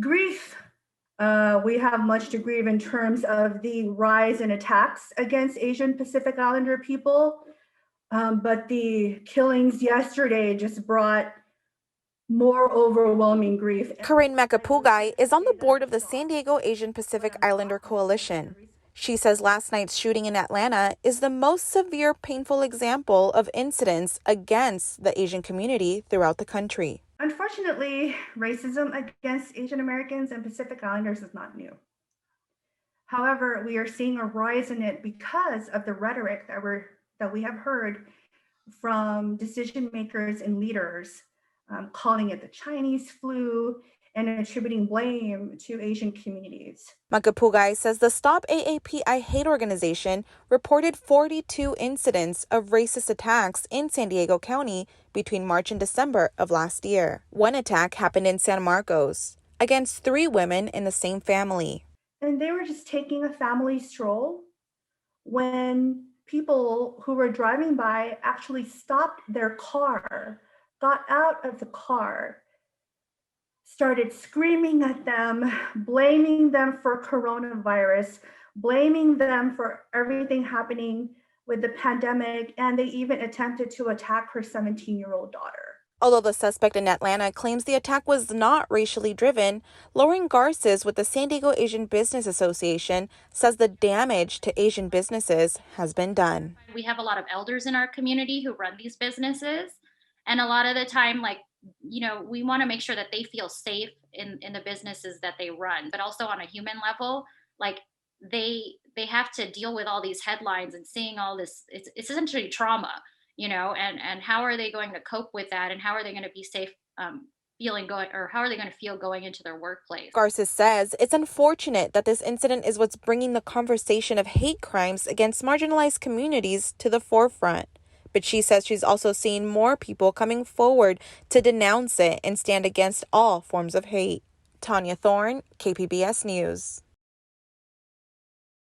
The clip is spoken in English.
Grief. We have much to grieve in terms of the rise in attacks against Asian Pacific Islander people. But the killings yesterday just brought more overwhelming grief. Corinne Mekapugay is on the board of the San Diego Asian Pacific Islander Coalition. She says last night's shooting in Atlanta is the most severe, painful example of incidents against the Asian community throughout the country. Unfortunately, racism against Asian Americans and Pacific Islanders is not new. However, we are seeing a rise in it because of the rhetoric that we have heard from decision makers and leaders, calling it the Chinese flu and attributing blame to Asian communities. Makapugay says the Stop AAP I Hate organization reported 42 incidents of racist attacks in San Diego County between March and December of last year. One attack happened in San Marcos against 3 women in the same family. And they were just taking a family stroll when people who were driving by actually stopped their car, got out of the car, started screaming at them, blaming them for coronavirus, blaming them for everything happening with the pandemic, and they even attempted to attack her 17-year-old daughter. Although the suspect in Atlanta claims the attack was not racially driven, Lauren Garces with the San Diego Asian Business Association says the damage to Asian businesses has been done. We have a lot of elders in our community who run these businesses. And a lot of the time, we want to make sure that they feel safe in the businesses that they run, but also on a human level, they have to deal with all these headlines and seeing all this. It's essentially trauma, and how are they going to cope with that, and how are they going to be safe how are they going to feel going into their workplace? Garces says it's unfortunate that this incident is what's bringing the conversation of hate crimes against marginalized communities to the forefront. But she says she's also seeing more people coming forward to denounce it and stand against all forms of hate. Tania Thorne, KPBS News.